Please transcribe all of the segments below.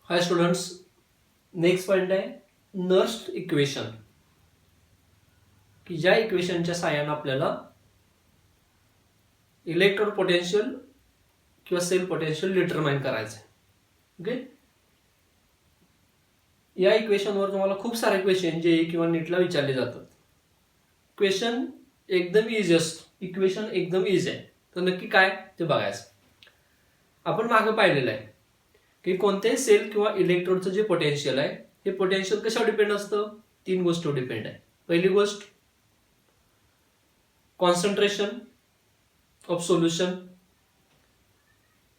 हाय students, next point आहे Nernst equation, की ज्या इक्वेशनच्या साहाय्याने आपल्याला इलेक्ट्रोड पोटेन्शियल किंवा सेल पोटेन्शियल डिटरमाइन करायचं आहे. ओके, या इक्वेशनवर तुम्हाला खूप सारे क्वेश्चन जे किंवा नीटला विचारले जातात. क्वेश्चन एकदम इझी असतो, इक्वेशन एकदम इझी आहे. तर नक्की काय ते बघायचं. आपण मागे पाहिलेलं आहे की कोणत्याही सेल किंवा इलेक्ट्रोडचं जे पोटेन्शियल आहे हे पोटेन्शियल कशावर डिपेंड असतं. 3 गोष्टीवर डिपेंड आहे. पहिली गोष्ट concentration of solution,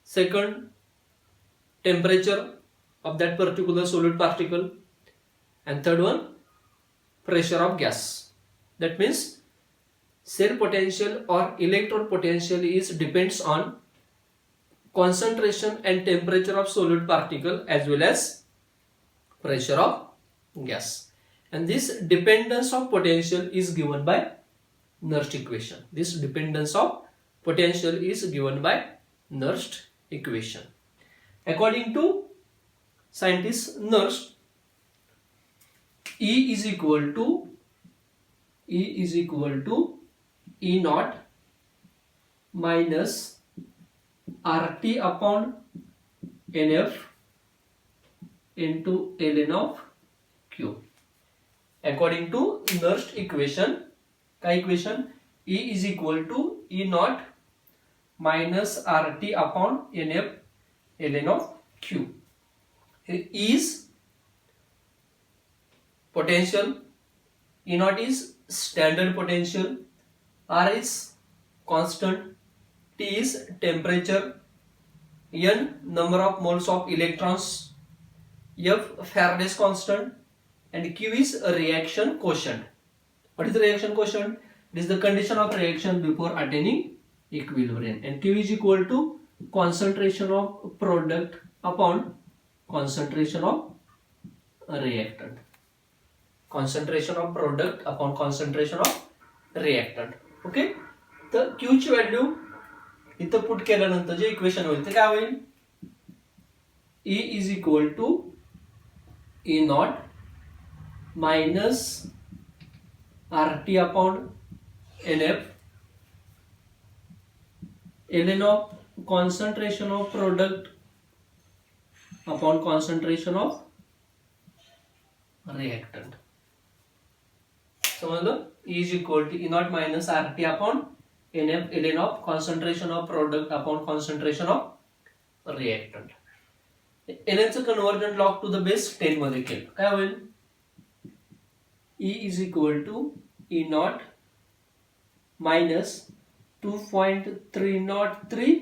second temperature of that particular solid particle, and third one pressure of gas. That means cell potential or electrode potential is depends on concentration and temperature of solid particle as well as pressure of gas, and this dependence of potential is given by Nernst equation. This dependence of potential is given by Nernst equation. According to scientist Nernst, E is equal to E naught minus RT upon NF into ln of Q. According to Nernst equation, काय equation? E is equal to E naught minus RT upon NF ln of Q. Is potential, E naught is standard potential, R is constant, T is temperature, N number of moles of electrons, F Faraday's constant, and Q is a reaction quotient. What is the reaction quotient? It is the condition of reaction before attaining equilibrium, and Q is equal to concentration of product upon concentration of reactant. Concentration of product upon concentration of reactant. Okay, तर Q ची value इथं put केल्यानंतर जे equation होईल ते काय होईल? E is equal to E naught minus RT upon NF ln of concentration of product upon concentration of reactant. समजलं? E is equal to E naught minus RT upon NF ln of concentration of product upon concentration of reactant. ln चं conversion log to the base 10 मध्ये केलं काय होईल? E is equal to E naught minus 2.303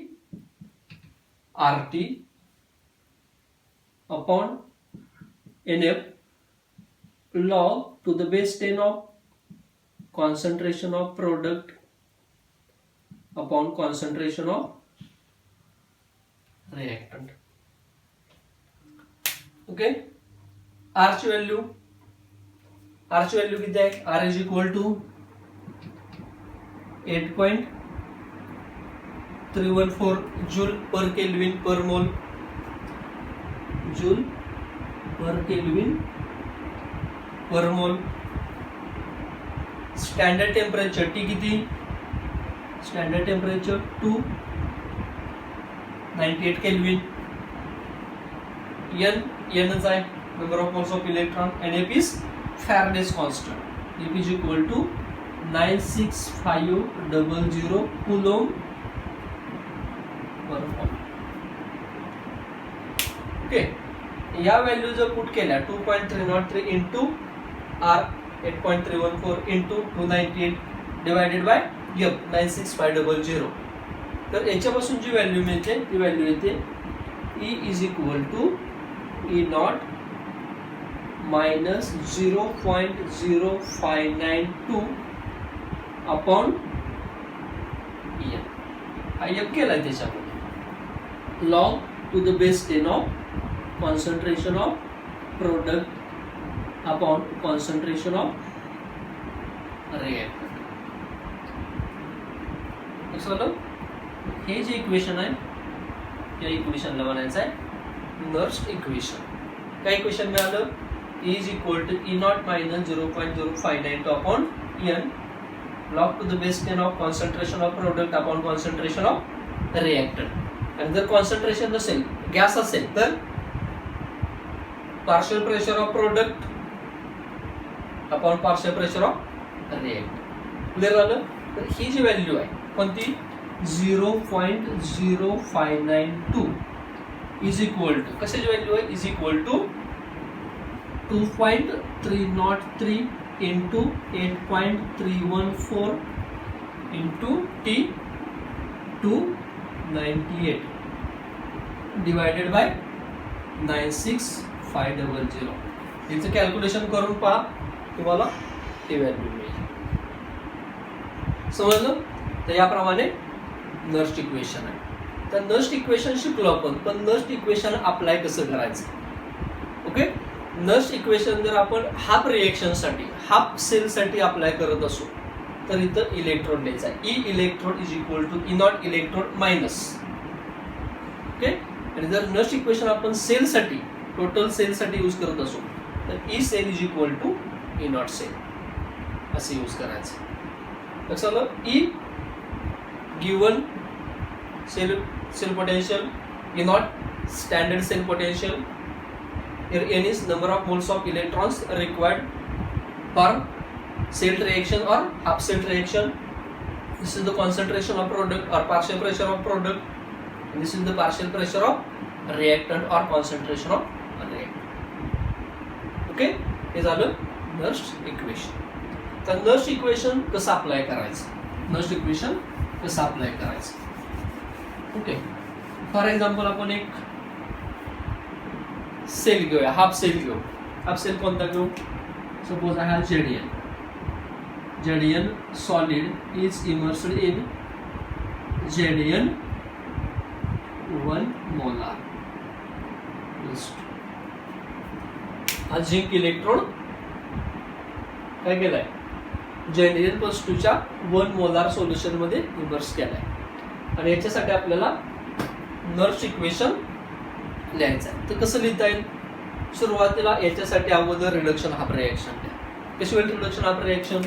RT upon NF log to the base 10 of concentration of product upon concentration of reactant. Okay, R ची value किती आहे? R is equal to 8.314 joule per Kelvin per mole. Joule per Kelvin per mole. Standard temperature T किती? Standard temperature 298 Kelvin. N च आहे number of moles of electron, and F is Faraday's constant. F is equal to 96500 coulomb per mole. Okay, या value जर put केल्या 2.303 into R 8.314 into 298 divided by F 96500, तर याच्यापासून जी value मिळते ती value येते E is equal to E naught minus 0.0592 upon F. हा F केलाय त्याच्यामध्ये log to the base 10 of concentration of product upon concentration of reactant. समजलं? हे जे इक्वेशन आहे या इक्वेशनला म्हणायचं आहे नर्स्ट इक्वेशन. काय इक्वेशन मिळालं, is equal to E not minus 0.0592 upon n log to the base 10 of concentration of product upon concentration of reactant. आणि जर कॉन्सन्ट्रेशन नसेल, गॅस असेल, तर partial pressure of product upon partial pressure of reactant. Clear झालं. तर ही जी value आहे कोणती 0.0592 is equal to कशाची व्हॅल्यू आहे, is equal to 2.303 into 8.314 into T 298 divided by 96500. याचं कॅल्क्युलेशन करून पहा, तुम्हाला ही व्हॅल्यू मिळेल. समजलं. तर याप्रमाणे नर्स्ट इक्वेशन आहे. तर नर्स्ट इक्वेशन शिकलो आपण, पण नर्स्ट इक्वेशन अप्लाय कसं करायचं. ओके. नर्स्ट इक्वेशन जर आपण हाफ रिएक्शन साठी, हाफ सेल साठी अप्लाय करत असो, तर इथं इलेक्ट्रोड द्यायचा. E electrode is equal to E naught electrode minus. Okay. आणि जर नर्स्ट इक्वेशन आपण सेल साठी, टोटल सेल साठी यूज करत असो, तर E cell is equal to E naught cell असं यूज करायचं. लक्षात आलं. E given cell potential, E naught standard cell potential. Here n is number of moles of electrons required per cell reaction or half cell reaction. This is the concentration of product or partial pressure of product. And this is the partial pressure of reactant or concentration of reactant. Okay, हे झालं Nernst equation. तर Nernst equation कसं apply करायचं, Nernst equation कसं apply करायचं. Okay. For example आपण एक cell घेऊया, हाफ सेल घेऊ. हाफ सेल कोणता घेऊ. Suppose I have ZN. ZN solid is immersed in ZN 1 molar. हा झिंक इलेक्ट्रोड काय केलाय, जेडीएन प्लस 2च्या 1 मोलार सोल्युशन मध्ये इमर्स केलाय. आणि याच्यासाठी आपल्याला नर्स्ट इक्वेशन लिहायचं आहे. तर कसं लिहिता येईल. सुरुवातीला याच्यासाठी अगोदर रिडक्शन हाफ रिएक्शन द्या. कशी होईल रिडक्शन हाफ रिएक्शन,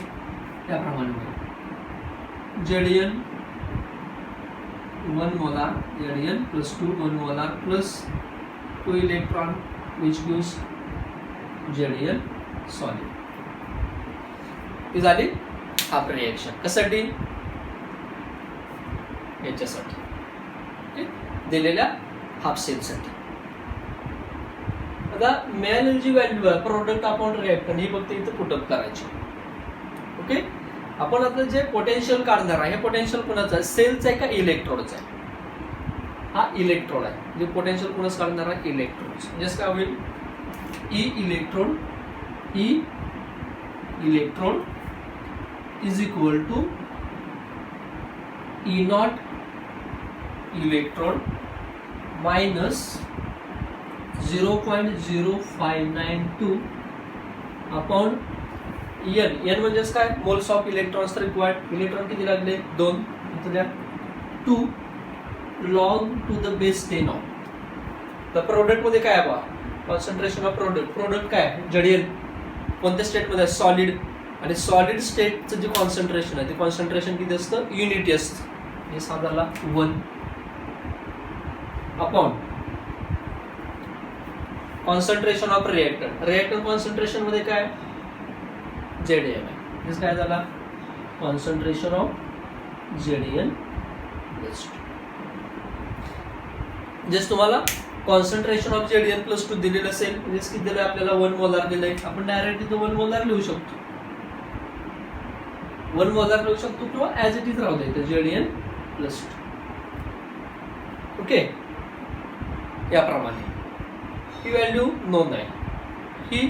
त्याप्रमाणे होईल. ZN 1 molar, ZN plus 2 1 molar plus 2 electron which gives ZN solid. ही झाली हाफ रिएक्शन. कशासाठी, याच्यासाठी दिलेल्या हाफ सेलसाठी. आता मिळालेली जी व्हॅल्यू आहे प्रोडक्ट अपॉन रिएक्टंट ही फक्त इथं पुटअप करायची. ओके. आपण आता जे पोटेन्शियल काढणार आहे, हे पोटेन्शियल कोणाचं आहे, सेलचं आहे का इलेक्ट्रोडचं आहे. हा इलेक्ट्रोड आहे. जे पोटेन्शियल कोणाच काढणार आहे, इलेक्ट्रोड. जस काय होईल, E electrode is equal to E naught electrode minus 0.0592 upon N. N म्हणजेच काय, moles of electrons required. Electron किती लागले, 2. इथं द्या 2 log to the base 10 of. तर प्रोडक्ट मध्ये काय आहे बा, कॉन्सन्ट्रेशन ऑफ प्रोडक्ट काय आहे, जेडीएन कोणत्या स्टेटमध्ये आहे, सॉलिड. आणि सॉलिड स्टेटचं जे कॉन्सन्ट्रेशन आहे ते कॉन्सन्ट्रेशन किती असतं, युनिटी असतं. हे साधाला 1 upon concentration of reactant. Reactant concentration मध्ये काय, जेडीएन आहे. काय झाला, कॉन्सन्ट्रेशन ऑफ जेडीएन. जस तुम्हाला कॉन्सन्ट्रेशन ऑफ जेडीएन प्लस 2 दिलेलं असेल, म्हणजे किती दिलं आपल्याला, 1 मोलार दिलंय. आपण डायरेक्ट इथं 1 मोलार लिहू शकतो, 1 मोलार लिहू शकतो, किंवा ऍज इट इज राहू द्यायचं जेडीएन प्लस 2. ओके. याप्रमाणे ही व्हॅल्यू नोंद आहे. ही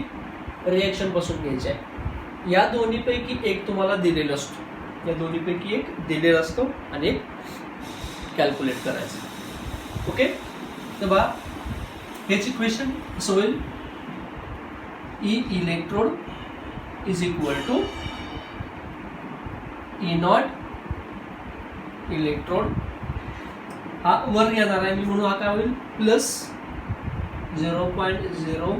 रिएक्शन पासून घ्यायची आहे. या दोन्हीपैकी एक तुम्हाला दिलेला असतो, या दोन्हीपैकी एक दिलेला असतो आणि एक कॅल्क्युलेट करायचं. ओके. तर बा हेच इक्वेशन कसं होईल, E electrode is equal to E naught electrode. हा वर येणार आहे मी, म्हणून हा काय होईल, plus 0.0592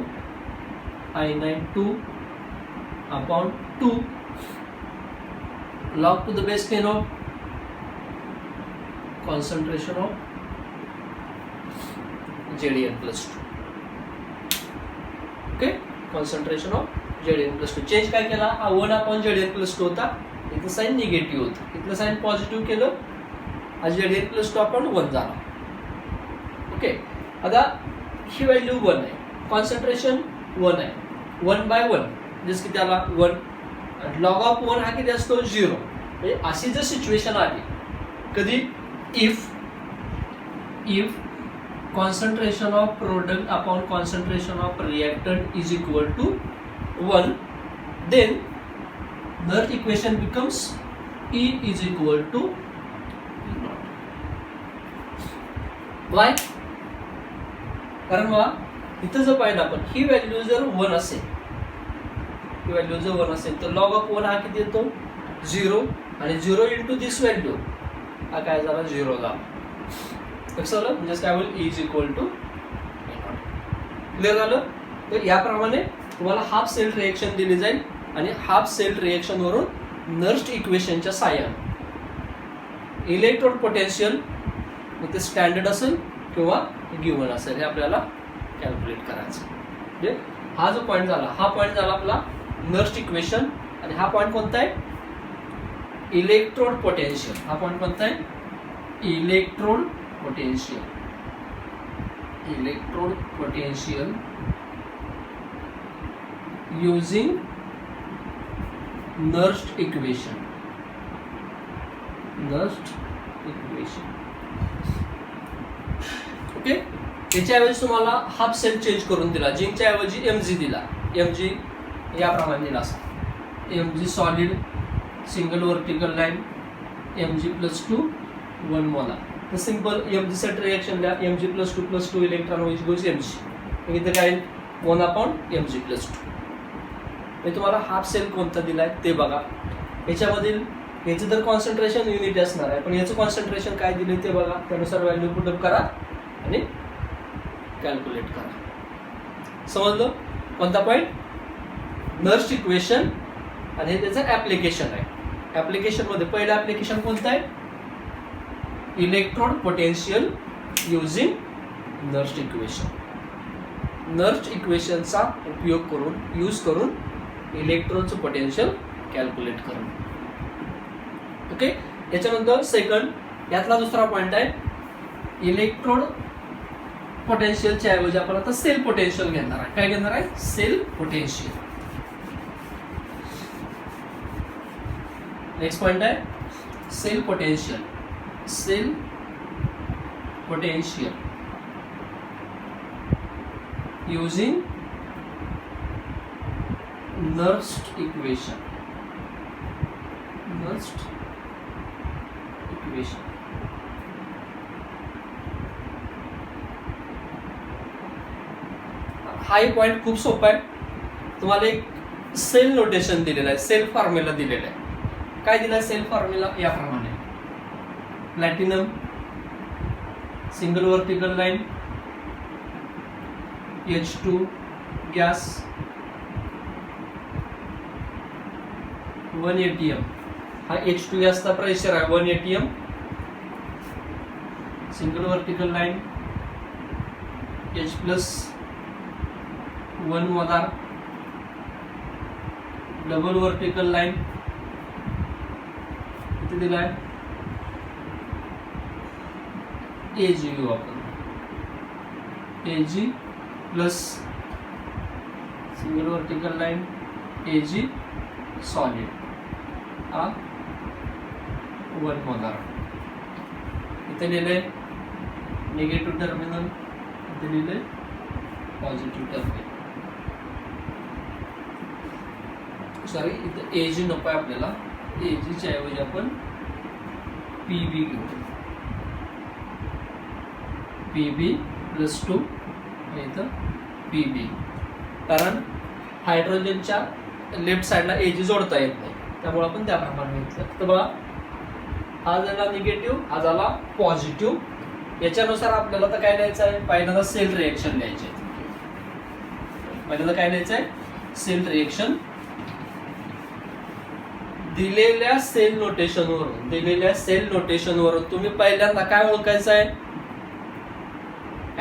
I92/2 log to the base 10 of concentration of Zn+2. Okay, concentration of Zn+2. Change काय केला? हा 1/Zn+2 होता, इथं साइन निगेटिव्ह होतं, इथलं साइन पॉझिटिव्ह केलं, हा Zn+2/1 झाला. ओके, आता ही व्हॅल्यू 1 आहे, कॉन्सन्ट्रेशन 1 आहे, 1/1 जसं की त्याला 1, लॉग ऑफ 1 हा किती असतो? 0. म्हणजे अशी जर सिच्युएशन आली कधी, if concentration of product upon concentration of reactant is equal to 1, then Nernst equation becomes E is equal to E0. Why? कारण बघा इथं जर पाहिलं आपण, ही व्हॅल्यू जर 1 असेल, तर लॉग ऑफ 1 हा किती येतो? 0, आणि 0 इंटू दिस व्हॅल्यू हा काय झाला? 0 झाला. लक्षात आलं? म्हणजे काय होईल? E is equal to clear झालं? तर याप्रमाणे तुम्हाला हाफ सेल रिएक्शन दिली जाईल, आणि हाफ सेल रिएक्शन वरून नर्स्ट इक्वेशनच्या साहाय्याने इलेक्ट्रोड पोटेन्शियल मग ते स्टँडर्ड असेल किंवा गिव्हन असेल हे आपल्याला कॅल्क्युलेट करायचं. म्हणजे हा जो पॉईंट झाला, हा पॉईंट झाला आपला नर्स्ट इक्वेशन, आणि हा पॉईंट कोणता आहे? Electrode potential. हा पॉईंट कोणता आहे? Electrode potential using Nernst equation. Okay, याच्याऐवजी तुम्हाला हाफ सेल चेंज करून दिला, जिंकच्या ऐवजी Mg दिला, Mg याप्रमाणे दिला असा, Mg solid single vertical line Mg+2 1 molar. तर सिंपल Mg सेट रिएक्शन द्या, Mg+2+2 electron which goes Mg, इथे काय 1/Mg+2. हे तुम्हाला हाफ सेल कोणता दिलाय ते बघा. याच्यामधील याचं तर कॉन्सन्ट्रेशन युनिट असणार आहे, पण याचं कॉन्सन्ट्रेशन काय दिले ते बघा, त्यानुसार व्हॅल्यू पुटअप करा आणि कॅल्क्युलेट करा. समजलं? कोणता पॉईंट? नर्स्ट इक्वेशन, आणि हे त्याचं ऍप्लिकेशन आहे. ऍप्लिकेशन मध्ये पहिलं ऍप्लिकेशन कोणतं आहे? Electrode potential using Nernst equation. Nernst इक्वेशनचा उपयोग करून इलेक्ट्रोडचं पोटेन्शियल कॅल्क्युलेट करून. ओके, याच्यानंतर सेकंड, यातला दुसरा पॉइंट आहे इलेक्ट्रोड पोटेन्शियलच्या ऐवजी आपण आता सेल पोटेन्शियल घेणार आहे. काय घेणार आहे? Cell potential. नेक्स्ट पॉइंट आहे cell potential. using Nernst equation. हा एक पॉइंट खूप सोपा आहे. तुम्हाला एक सेल नोटेशन दिलेलं आहे, सेल फॉर्म्युला दिलेला आहे. काय दिलाय सेल फॉर्म्युला? याप्रमाणे platinum single vertical line H2 gas 1 ATM. हा H2 गॅसचा प्रेशर आहे 1 ATM. Single vertical line H+1 molar. Double vertical line किती दिलाय? Ag घेऊ आपण, Ag plus single vertical line Ag solid हा 1 मोलार. इथे लिहिले निगेटिव्ह टर्मिनल, इथे लिहिले पॉझिटिव्ह टर्मिनल. सॉरी, इथे Ag नको आहे आपल्याला, Ag च्या ऐवजी आपण Pb घेऊ, Pb+2 इथं Pb. कारण हायड्रोजनच्या लेफ्ट साइडला Ag जोडता येत नाही, त्यामुळे आपण त्याप्रमाणे घेतलं. तर बघा, हा झाला निगेटिव्ह, हा झाला पॉझिटिव्ह. याच्यानुसार आपल्याला तर काय लिहायचं आहे? पहिल्यांदा सेल रिएक्शन लिहायचे. पहिल्यांदा काय लिहायचं आहे? सेल रिएक्शन दिलेल्या सेल नोटेशनवरून तुम्ही पहिल्यांदा काय ओळखायचं आहे,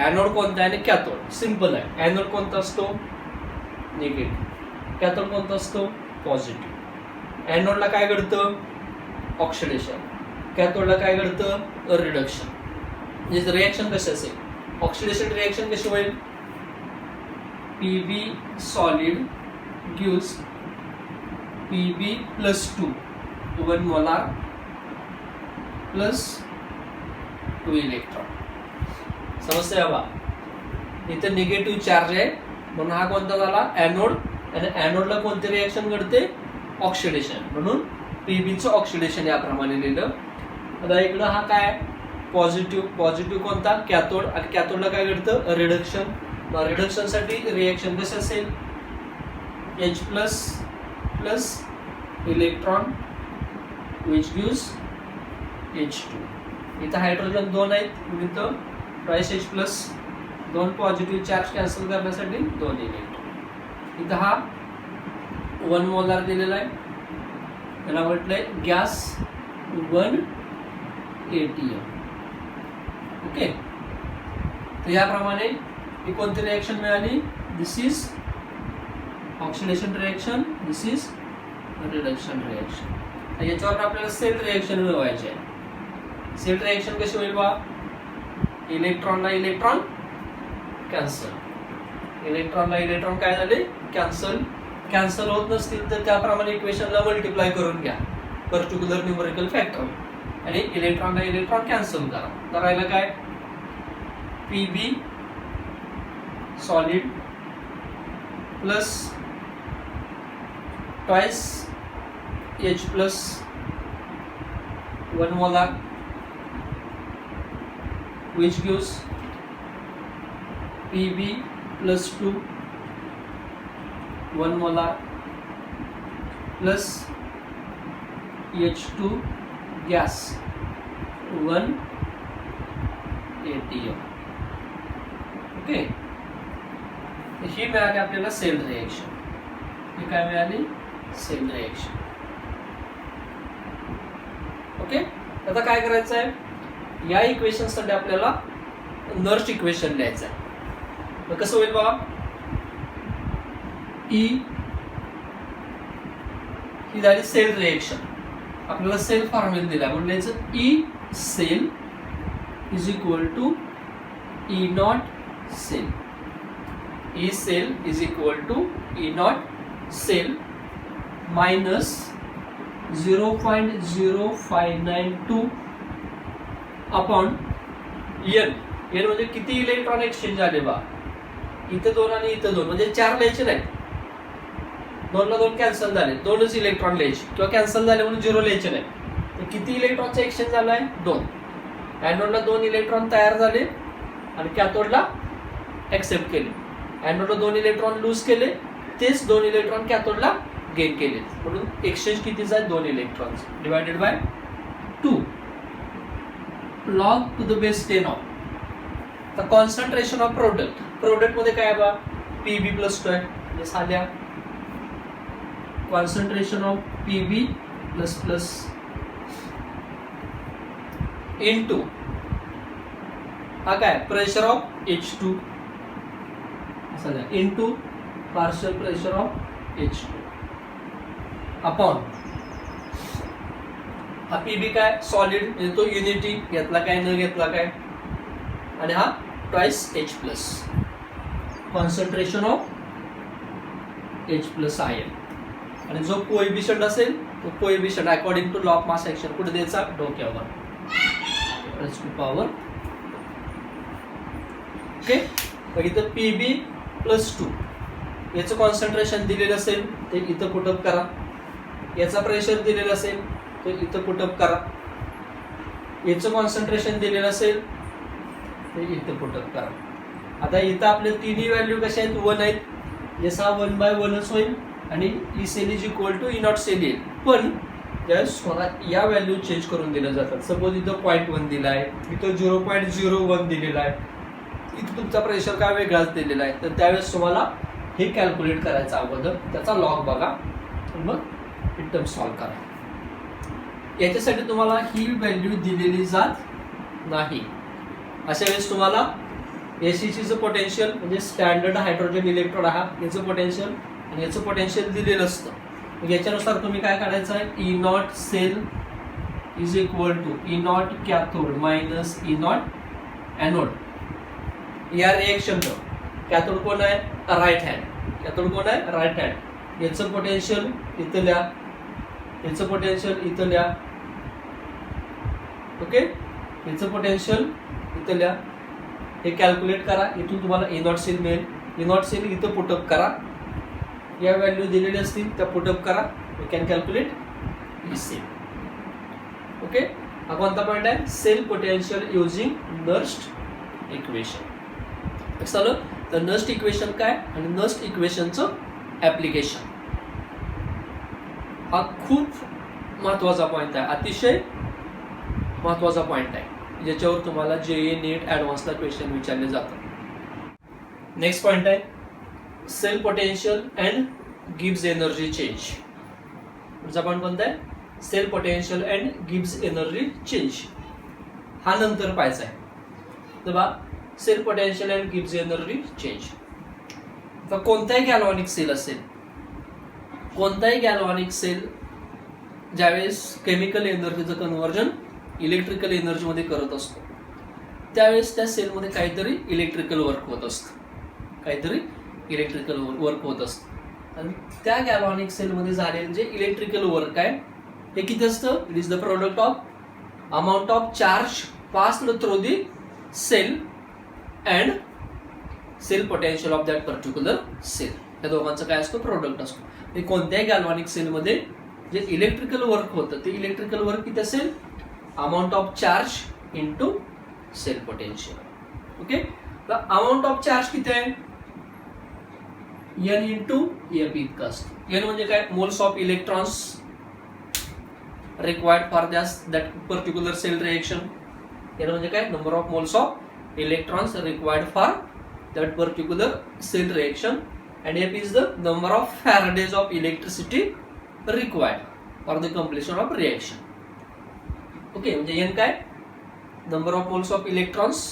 ऍनोड कोणता आहे आणि कॅथोड. सिंपल आहे. ऍनोड कोणता असतो, निगेटिव्ह. कॅथोड कोणता असतो, पॉझिटिव्ह. ऍनोडला काय घडतं, ऑक्सिडेशन. कॅथोडला काय घडतं, रिडक्शन. म्हणजे रिएक्शन कशी असेल, ऑक्सिडेशन रिएक्शन कशी होईल, Pb solid gives Pb plus 2 1 molar plus 2 electron. समजतंय बाबा, इथे निगेटिव्ह चार्ज आहे म्हणून हा कोणता झाला, ऍनोड. आणि ऍनोडला कोणती रिएक्शन घडते, ऑक्सिडेशन. म्हणून पीबीचं ऑक्सिडेशन याप्रमाणे लिहिलं. आता इकडं हा काय, पॉझिटिव्ह कोणता, कॅथोड. आणि कॅथोडला काय घडतं, रिडक्शन. रिडक्शन साठी रिएक्शन कशी असेल, H plus electron which gives H2. इथं हायड्रोजन 2 आहेत, इथं twice H plus 2 positive charge cancel करण्यासाठी 2 इलेक्ट्रॉन. इथं हा 1 मोलार दिलेला आहे, त्याला म्हटलंय गॅस 1 ATM. ओके, तर याप्रमाणे ही कोणती रिएक्शन मिळाली, this is oxidation reaction, this is reduction reaction. याच्यावर आपल्याला सेल रिएक्शन मिळवायचे आहे. सेल रिएक्शन कशी होईल बा, इलेक्ट्रॉनला इलेक्ट्रॉन कॅन्सल. इलेक्ट्रॉनला इलेक्ट्रॉन काय झाले, कॅन्सल होत नसतील तर त्याप्रमाणे इक्वेशनला मल्टिप्लाय करून घ्या पर्टिक्युलर न्यूमरिकल फॅक्टर आणि इलेक्ट्रॉनला इलेक्ट्रॉन कॅन्सल करा. तर राहिलं काय, Pb solid plus twice H plus 1 molar which gives Pb plus 2 1 molar plus H2 gas 1 ATM. Okay, ही मिळाली आपल्याला सेल रिएक्शन. ही काय मिळाली, सेल रिएक्शन. ओके, आता काय करायचं आहे, या इक्वेशन साठी आपल्याला नर्स इक्वेशन लिहायचं आहे. मग कसं होईल बघा, ई ही झाली सेल रिएक्शन. आपल्याला सेल फॉर्म्युला दिला म्हणून लिहायचं E cell is equal to E naught cell. E cell is equal to E naught cell minus 0.0592 upon N. N म्हणजे किती इलेक्ट्रॉन एक्सचेंज झाले बा, इथे 2 आणि इथे 2 म्हणजे 4 लिहायचे नाही. 2 ला 2 कॅन्सल झाले, 2च इलेक्ट्रॉन लिहायचे किंवा कॅन्सल झाले म्हणून 0 लिहायचे नाही. तर किती इलेक्ट्रॉनचा एक्सचेंज झालाय, 2. ऍनोडला 2 इलेक्ट्रॉन तयार झाले आणि कॅथोडला ऍक्सेप्ट केले. ऍनोडला 2 इलेक्ट्रॉन लूज केले, तेच 2 इलेक्ट्रॉन कॅथोडला गेन केले. म्हणून एक्सचेंज कितीचा आहे, 2 electron divided by 2 log to the base 10 of. तर कॉन्सन्ट्रेशन ऑफ प्रोडक्ट मध्ये काय बा, Pb प्लस 2 आहे म्हणजे साध्या concentration of Pb plus plus into हा काय pressure of H2 into partial pressure of H2 upon हा Pb काय सॉलिड म्हणजे तो युनिटी घेतला काय न घेतला काय आणि हा twice H plus concentration of H plus ion. आणि जो कोएफिशियंट असेल तो coefficient according to law of mass action कुठे द्यायचा, डोक्यावर, रेज टू पॉवर. ओके, तर इथं Pb प्लस 2 याचं कॉन्सन्ट्रेशन दिलेलं असेल ते इथं पुटअप करा. याचा प्रेशर दिलेलं असेल तर इथं पुटअप करा. याचं कॉन्सन्ट्रेशन दिलेलं असेल ते इथं पुटअप करा. आता इथं आपले तिन्ही व्हॅल्यू कशा आहेत, 1 आहेत. जसा 1/1च होईल आणि E cell is equal to E naught cell येईल. पण त्यावेळेस या व्हॅल्यू चेंज करून दिल्या जातात. सपोज इथं 0.1 दिला आहे, इथं 0.01 दिलेला आहे, इथं तुमचा प्रेशर काय वेगळाच दिलेला आहे. तर त्यावेळेस तुम्हाला हे कॅल्क्युलेट करायचं अगोदर, त्याचा लॉग बघा आणि मग एकदम सॉल्व्ह करा. याच्यासाठी तुम्हाला ही व्हॅल्यू दिलेली जात नाही. अशा वेळेस तुम्हाला एसीसीचं पोटेन्शियल म्हणजे स्टँडर्ड हायड्रोजन इलेक्ट्रोड हा याचं पोटेन्शियल आणि याचं पोटेन्शियल दिलेलं असतं. मग याच्यानुसार तुम्ही काय काढायचं आहे, E naught cell is equal to E naught cathode minus E naught anode. या रिएक्शन कॅथोड कोण आहे, राईट हँड. कॅथोड कोण आहे, राईट हँड. याचं पोटेन्शियल इथं लिहा, याचं पोटेन्शियल इथं लिहा. ओके, याचं पोटेन्शियल इथं लिहा. हे कॅल्क्युलेट करा. इथून तुम्हाला ए नॉट सेल मिळेल. ए नॉट सेल इथं पुटअप करा. या व्हॅल्यू दिलेल्या असतील त्या पुटअप करा. You can calculate E cell. Okay, हा कोणता पॉईंट आहे, cell potential using Nernst equation. चालू तर नर्स्ट इक्वेशन काय आणि नर्स्ट इक्वेशनचं ऍप्लिकेशन हा खूप महत्वाचा पॉईंट आहे, अतिशय महत्वाचा पॉईंट आहे, ज्याच्यावर तुम्हाला जेईई नीट ऍडव्हान्सला क्वेश्चन विचारले जातात. नेक्स्ट पॉईंट आहे सेल पोटेन्शियल अँड गिव्स एनर्जी चेंज. पुढचा पॉईंट कोणता आहे, सेल पोटेन्शियल अँड गिव्स एनर्जी चेंज. हा नंतर पाहायचा आहे. तर बा सेल पोटेन्शियल अँड गिव्स एनर्जी चेंज. तर कोणताही गॅल्व्हॅनिक सेल असेल, कोणताही गॅल्व्हॅनिक सेल ज्यावेळेस केमिकल एनर्जीचं कन्व्हर्जन इलेक्ट्रिकल एनर्जी मध्ये करत असतो, त्यावेळेस त्या सेलमध्ये काहीतरी इलेक्ट्रिकल वर्क होत असतं, काहीतरी इलेक्ट्रिकल वर्क होत असतं. आणि त्या गॅल्व्हॅनिक सेलमध्ये झालेलं जे इलेक्ट्रिकल वर्क आहे हे किती असतं, it is the product of amount of charge passed through the cell and cell potential of that particular cell. या दोघांचं काय असतं, प्रोडक्ट असतो. हे कोणत्याही गॅल्व्हॅनिक सेलमध्ये जे इलेक्ट्रिकल वर्क होतं ते इलेक्ट्रिकल वर्क किती असेल, amount of charge into cell potential. Okay, तर अमाऊंट ऑफ चार्ज किती आहे, एन इंटू एफ इतकं असतं. एन म्हणजे काय, moles of electrons required for that particular cell reaction. N म्हणजे काय, number of moles of electrons required for that particular cell reaction, and F is the number of Faradays of electricity required for the completion of reaction. Okay, म्हणजे N काय, number of moles of electrons,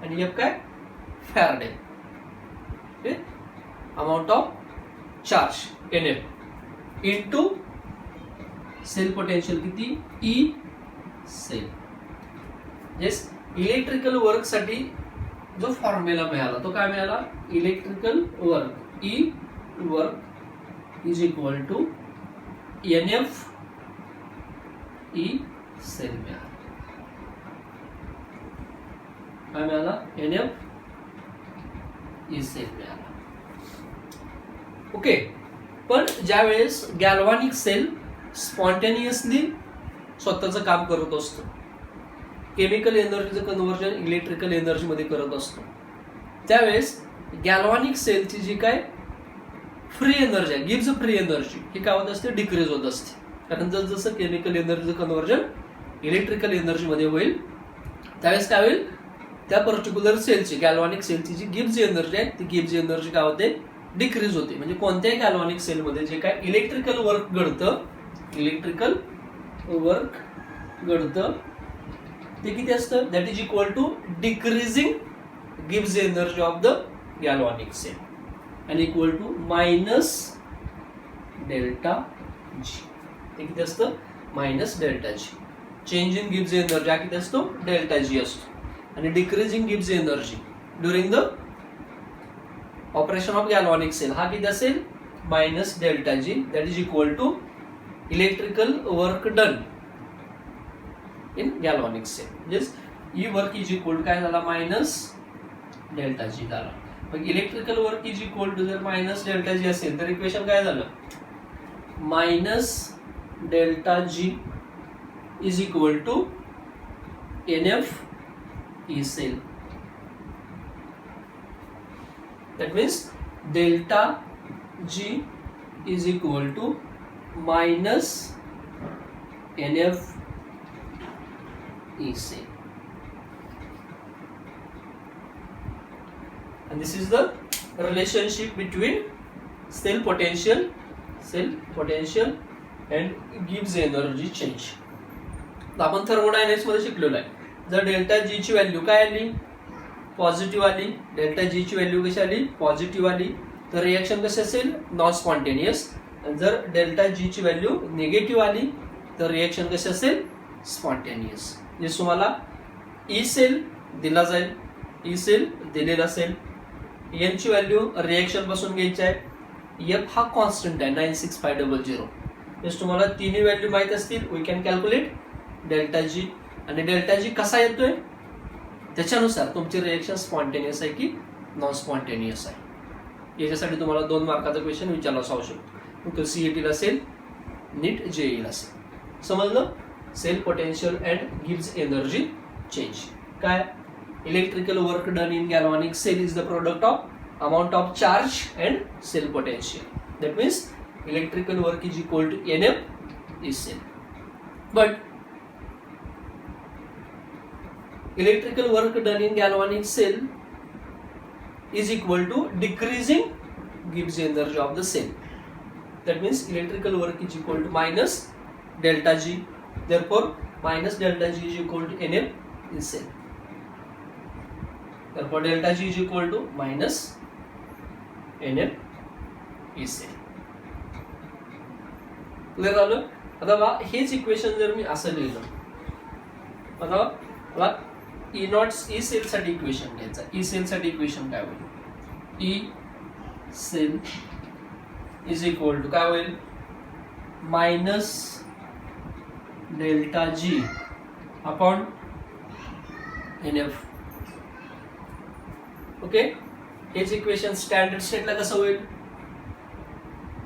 and F काय, Faraday. Okay, amount of charge NF into cell potential किती, E cell. yes, electrical work साठी जो formula मिळाला तो काय मिळाला, electrical work E work is equal to N F E cell मिळाला. काय मिळाला, एन एफ ई सेल मिळाला. ओके, पण ज्या वेळेस गॅल्व्हॅनिक सेल स्पॉन्टेनियसली स्वतःचं काम करत असतो, केमिकल एनर्जीचं कन्व्हर्जन इलेक्ट्रिकल एनर्जी मध्ये करत असतो, त्यावेळेस गॅल्व्हॅनिक सेलची जी काय फ्री एनर्जी आहे, गिव्स फ्री एनर्जी, ही काय होत असते, डिक्रीज होत असते. कारण जसं केमिकल एनर्जीचं कन्व्हर्जन इलेक्ट्रिकल एनर्जी मध्ये होईल त्यावेळेस काय होईल, त्या पर्टिक्युलर सेलची गॅल्व्हॅनिक सेलची जी गिव्स एनर्जी आहे ती गिव्स एनर्जी काय होते, डिक्रीज होते. म्हणजे कोणत्याही गॅल्व्हॅनिक सेलमध्ये जे काय इलेक्ट्रिकल वर्क घडतं, इलेक्ट्रिकल वर्क घडतं ते किती असतं, that is equal to decreasing गिव्स energy of the galvanic cell आणि equal to minus delta G. ते किती असतं, minus delta G. Change in गिव्स एनर्जी हा किती असतो, डेल्टा जी असतो. आणि डिक्रीजिंग गिव्स energy during the operation of galvanic cell हा किती असेल, minus delta G. That is equal to electrical work done in galvanic cell. म्हणजेच E work is equal to काय झाला, मायनस डेल्टा जी झाला. मग electrical work is equal to जर minus delta G असेल तर इक्वेशन काय झालं, minus delta G is equal to N F E cell. That means delta G is equal to minus N F E cell. And this is the relationship between cell potential and गिव्स energy change. आपण thermodynamics मध्ये शिकलेलो आहे. जर delta G ची value काय आली, positive आली, डेल्टा जी ची व्हॅल्यू कशी आली, पॉझिटिव्ह आली, तर रिएक्शन कसे असेल, नॉन स्पॉन्टेनियस. जर डेल्टा जी ची व्हॅल्यू निगेटिव्ह आली तर रिएक्शन कसे असेल, स्पॉन्टेनियस. म्हणजे तुम्हाला ई सेल दिला जाईल, ई सेल दिलेला असेल, एन ची व्हॅल्यू रिएक्शन पासून घ्यायची आहे, एफ हा कॉन्स्टंट आहे 96500. म्हणजे तुम्हाला तिन्ही व्हॅल्यू माहित असतील, we can calculate delta G. आणि डेल्टा जी कसा येतोय त्याच्यानुसार तुमची रिएक्शन स्पॉन्टेनियस आहे की नॉन स्पॉन्टेनियस आहे. याच्यासाठी तुम्हाला 2 मार्काचा क्वेश्चन विचारला असू शकतो. तो सीईटीला असेल, नीट जेईला असेल. समजलं. सेल पोटेन्शियल अँड गिव्स एनर्जी चेंज. काय, electrical work done in galvanic cell is the product of amount of charge and cell potential. That means electrical work is equal to NF is cell. But electrical work done in galvanic cell is equal to decreasing Gibbs energy of the cell. That means electrical work is equal to minus delta G. Therefore, minus delta G is equal to NF in cell. Therefore, delta G is equal to minus NF in cell. Clear झालं. आता हेच equation जर मी असं लिहिलं, आता मला E not E cell साठी equation घ्यायचा. ई सेल साठी इक्वेशन काय होईल, E cell is equal to काय होईल, मायनस डेल्टा जी अपॉन NF. ओके, हेच इक्वेशन स्टँडर्ड स्टेटला कसं होईल,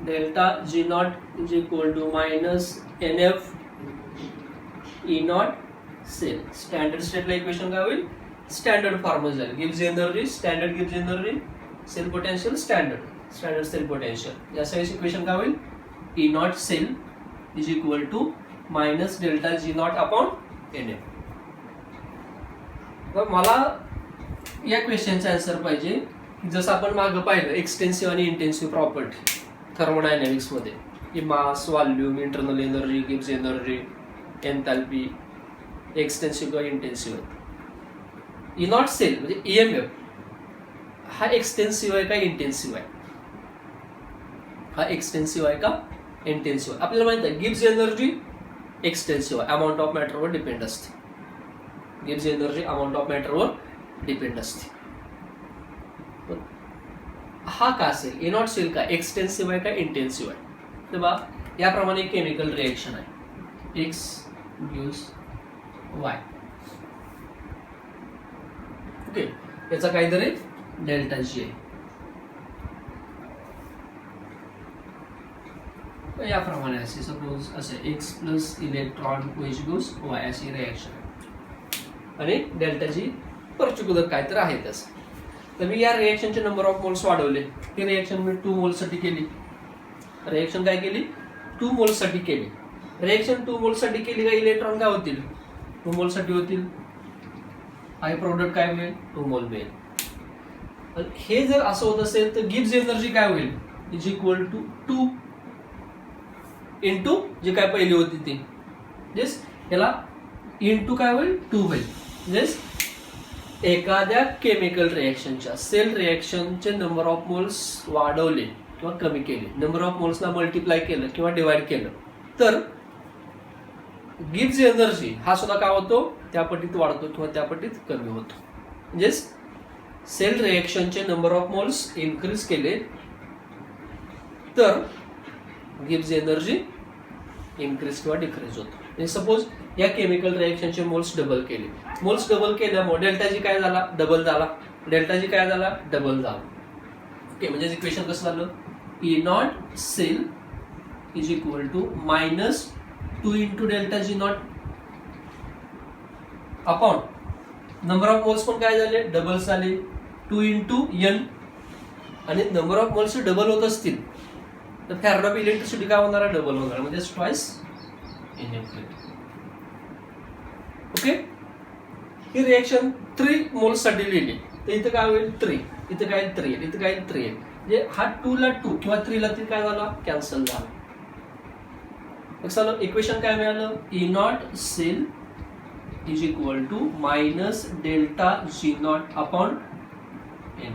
delta G naught is equal to minus NF E naught sale. Standard स्टेटला equation काय होईल, स्टँडर्ड फॉर्म जाईल. Gives energy, standard gives energy, sale potential, standard cell potential. याचं equation काय होईल, E naught cell is equal to minus delta G naught upon NF. मला या क्वेश्चनचा answer पाहिजे जसं आपण मागं पाहिलं, एक्सटेन्सिव्ह आणि इंटेन्सिव्ह प्रॉपर्टी थर्मोडायनॅमिक्स मध्ये, की मास, व्हॉल्यूम, इंटरनल एनर्जी, गिव्स एनर्जी, एन्थॅल्पी, एक्सटेन्सिव्ह किंवा इंटेन्सिव्ह. ई नॉट सेल म्हणजे EMF हा एक्सटेन्सिव्ह आहे का इंटेन्सिव्ह आहे, हा एक्सटेन्सिव्ह आहे का इंटेन्सिव्ह आहे. आपल्याला माहित आहे गिव्स एनर्जी एक्सटेन्सिव्ह आहे, अमाऊंट ऑफ मॅटरवर डिपेंड असते. गिव्स एनर्जी अमाऊंट ऑफ मॅटरवर डिपेंड असते. हा का असेल, ई नॉट सेल का एक्सटेन्सिव्ह आहे का इंटेन्सिव्ह आहे. तर बा याप्रमाणे केमिकल रिएक्शन आहे, एक्स गिव्स Y. ओके, याचा काहीतरी डेल्टा जी आहे. याप्रमाणे असे सपोज असे X plus electron which goes Y अशी रिएक्शन आहे आणि डेल्टा जी पर्टिक्युलर काय तर आहे तसं. तर मी या रिएक्शनचे नंबर ऑफ मोल्स वाढवले. ही रिएक्शन मी 2 मोल्स साठी केली. रिएक्शन काय केली, 2 मोल्स साठी केली. रिएक्शन 2 मोल्स साठी केली का इलेक्ट्रॉन काय होतील, 2 मोल साठी होतील. हाय प्रोडक्ट काय मिळेल, 2 मोल मिळेल. हे जर असं होत असेल तर गिव्स एनर्जी काय होईल, इज इक्वल टू 2 इंटू जे काय पहिली होती ती, जस याला इंटू काय होईल 2 होईल. जस एखाद्या केमिकल रिएक्शनच्या सेल रिएक्शनचे नंबर ऑफ मोल्स वाढवले किंवा कमी केले, नंबर ऑफ मोल्सला मल्टिप्लाय केलं किंवा डिवाइड केलं तर गिव्स एनर्जी हा सुद्धा काय होतो, त्या पटीत वाढतो किंवा त्या पटीत कमी होतो. म्हणजेच सेल रिएक्शनचे नंबर ऑफ मोल्स इन्क्रीज केले तर गिव्स एनर्जी इन्क्रीज किंवा डिक्रीज होतो. म्हणजे सपोज या केमिकल रिएक्शनचे मोल्स डबल केले, मोल्स डबल केल्यामुळे डेल्टा जी काय झाला, डबल झाला. डेल्टा जी काय झाला, डबल झाला. ओके, म्हणजे इक्वेशन कसं झालं, E naught cell is equal to minus 2 into delta G naught upon number of moles पण काय झाले, डबल झाले, 2 इंटू N. आणि नंबर ऑफ मोल्स डबल होत असतील तर फॅरेड ऑफ इलेक्ट्रिसिटी काय होणार आहे, डबल होणार, म्हणजे ट्वाइस NF. ओके, ही रिएक्शन 3 मोल्स साठी लिहिली तर इथं काय होईल 3, इथं काय 3, इथं काय 3. म्हणजे हा 2 ला 2 किंवा 3 ला 3 काय झाला, कॅन्सल झाला. लक्षात इक्वेशन काय मिळालं, E naught cell is equal to minus delta G naught upon N.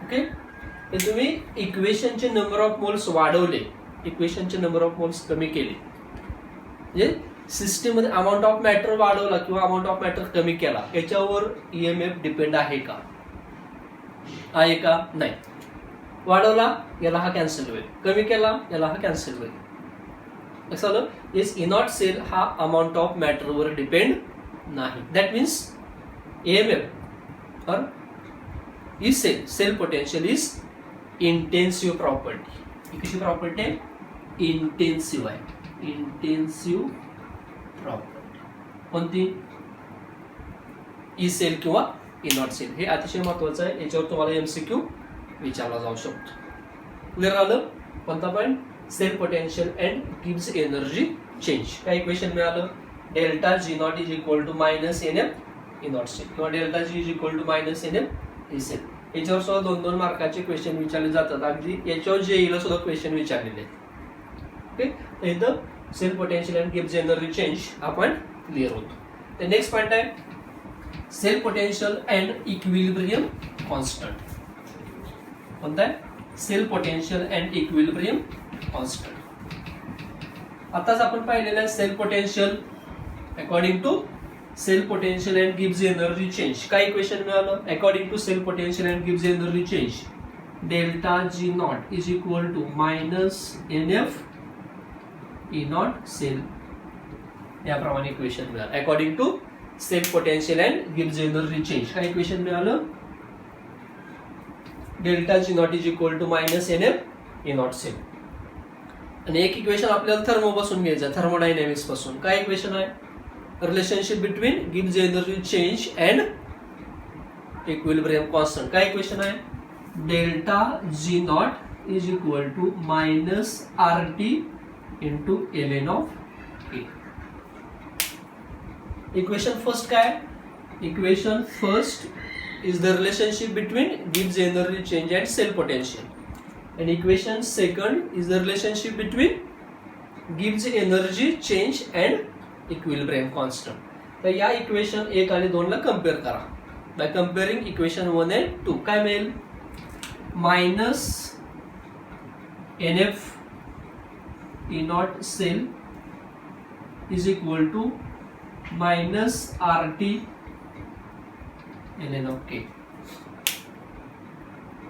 Okay, तर तुम्ही इक्वेशनचे नंबर ऑफ मोल्स वाढवले, इक्वेशनचे नंबर ऑफ मोल्स कमी केले, म्हणजे सिस्टीम मध्ये अमाऊंट ऑफ मॅटर वाढवला किंवा अमाऊंट ऑफ मॅटर कमी केला, याच्यावर ईएमएफ डिपेंड आहे का, आहे का नाही. वाढवला याला हा कॅन्सल होईल, कमी केला याला हा कॅन्सल होईल. लक्षात येस, ई नॉट सेल हा अमाऊंट ऑफ मॅटर वर डिपेंड नाही. दॅट मीन्स ईएमएफ और E cell, cell potential is intensive property. कशी प्रॉपर्टी आहे, इंटेन्सिव्ह आहे, इंटेन्सिव्ह प्रॉपर्टी. कोणती, ई सेल किंवा ई नॉट सेल. हे अतिशय महत्वाचं आहे, याच्यावर तुम्हाला एमसीक्यू विचारला जाऊ शकतो. क्लिअर आलं. कोणता पॉईंट, सेल पोटेन्शियल अँड गिव्स एनर्जी चेंज. काय इक्वेशन मिळालं, delta G naught is equal to minus N F E naught cell किंवा delta G is equal to minus N F E cell. याच्यावर सुद्धा 2-2 मार्काचे क्वेश्चन विचारले जातात. अगदी याच्यावर जेईला सुद्धा क्वेश्चन विचारलेले आहेत. ओके, इथं सेल पोटेन्शियल अँड गिव्स एनर्जी चेंज आपण क्लिअर होतो. तर नेक्स्ट पॉईंट आहे cell potential and equilibrium constant. कोणता आहे, cell potential and equilibrium constant. आताच आपण पाहिलेलं आहे cell potential according to cell potential and गिव्स एनर्जी चेंज. काय इक्वेशन मिळालं, according to cell potential and गिव्स energy change delta G naught is equal to minus N F E naught cell. याप्रमाणे equation मिळालं according to cell potential and गिव्स energy change. काय equation मिळालं, delta G naught is equal to minus N F E naught cell. आणि एक equation आपल्याला thermo पासून घ्यायचं, थर्मोडायनॅमिक्स पासून. काय इक्वेशन आहे, रिलेशनशिप बिटवीन गिव्स energy change and equilibrium constant. काय इक्वेशन आहे, delta G naught is equal to minus R T into L N of A. Equation first काय, equation first is the relationship between gives energy change and cell potential, and equation second is the relationship between gives energy change and equilibrium constant. तर या equation 1 आणि 2 ला compare करा. Bye कंपेअरिंग equation 1 and 2 काय मिळेल, minus N F E naught cell is equal to minus R T ln of k,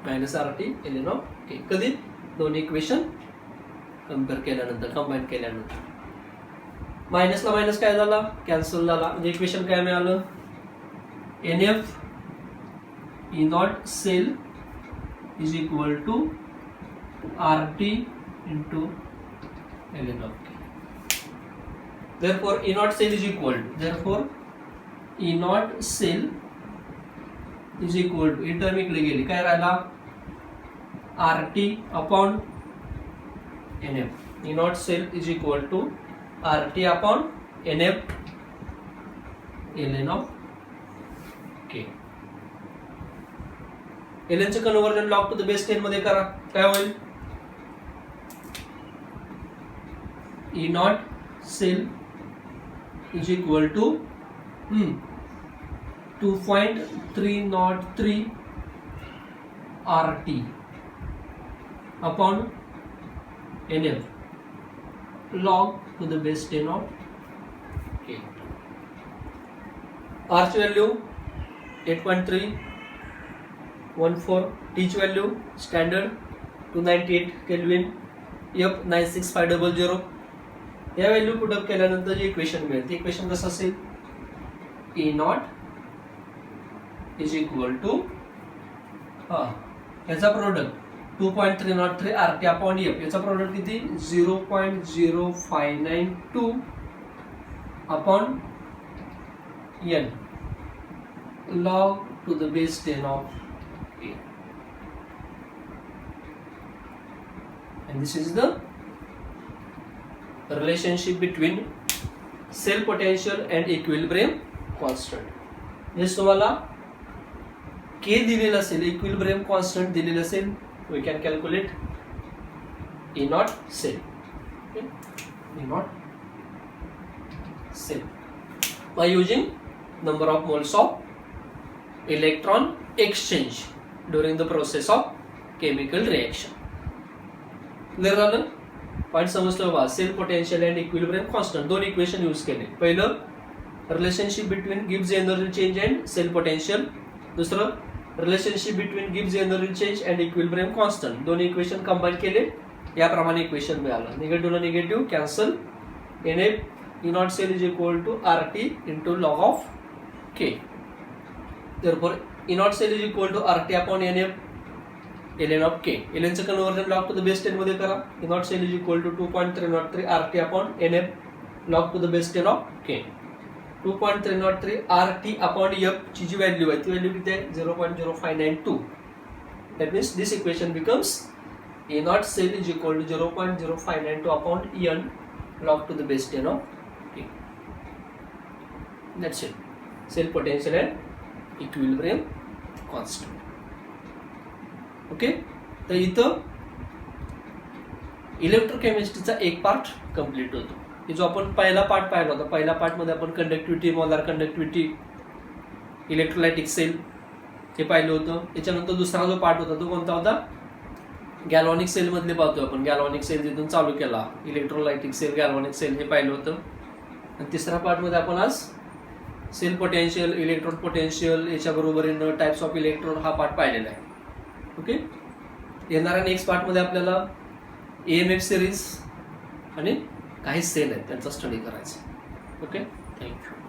minus R T ln of k. कधी, दोन्ही equation compare केल्यानंतर, कंबाईन केल्यानंतर. मायनसला मायनस काय झाला, कॅन्सल झाला. म्हणजे इक्वेशन काय मिळालं, N F E naught cell is equal to R T into ln of k. therefore E naught cell is equal to, therefore E naught cell is equal to, ही term इकडे गेली, काय राहिला, R T upon N F. E naught cell is equal to R T upon N F L N of K. L एनचं conversion log to the base 10 मध्ये करा, काय होईल, E naught cell is equal to 2.303 RT upon NF log to the base 10 of K. R ची value 8.314, T ची value standard 298 kelvin, F 96500. या value put up केल्यानंतर जे इक्वेशन मिळेल ते इक्वेशन कसं असेल, E naught is equal to याचा प्रोडक्ट 2.303 RT अपॉन F. याचा प्रोडक्ट किती, 0.0592 upon N log to the base 10 of A. And this is the relationship between cell potential and equilibrium constant. This तुम्हाला के दिलेलं असेल, equilibrium constant दिलेलं असेल, we can calculate E naught cell. Okay? E naught cell by using number of moles of electron exchange during the process of chemical reaction. Clear झालं? Point समजलं बा. Cell potential and equilibrium constant दोन equation use केले. पहिलं relationship between Gibbs energy change and cell potential, दुसरं relationship between Gibbs energy change and equilibrium constant. दोन्ही equation combine केले, याप्रमाणे इक्वेशन मिळालं. Negative negative cancel, NF E naught cell is equal to RT into log of K. Therefore E naught cell is equal to RT upon NF ln of K. ln चं conversion log to the base 10 मध्ये करा. E naught cell is equal to 2.303 RT upon NF log to the base 10 of K. 2.303 RT upon F ची जी value आहे ती value किती आहे? 0.0592. That means this equation becomes E naught cell is equal to 0.0592 upon En log to the base 10 of K. That's it. Cell potential and equilibrium constant. Okay. तर इथं इलेक्ट्रोकेमिस्ट्रीचा एक part complete होतो. की जो आपण पहिला पार्ट पाहिला होता. पहिल्या पार्टमध्ये आपण conductivity, molar conductivity, electrolytic cell हे पाहिलं होतं. त्याच्यानंतर दुसरा जो पार्ट होता तो कोणता होता? गॅल्व्हॅनिक सेल मधले पाहतोय आपण. गॅल्व्हॅनिक सेल जिथून चालू केला, इलेक्ट्रोलायटिक सेल, गॅल्व्हॅनिक सेल हे पाहिलं होतं. आणि तिसऱ्या पार्टमध्ये आपण आज सेल पोटेन्शियल, इलेक्ट्रोड पोटेन्शियल याच्याबरोबरीनं टाइप्स ऑफ इलेक्ट्रोड हा पार्ट पाहिलेला आहे. ओके. येणाऱ्या नेक्स्ट पार्टमध्ये आपल्याला EMF सिरीज आणि काही सेल आहेत त्यांचा स्टडी करायचा. ओके. थँक्यू.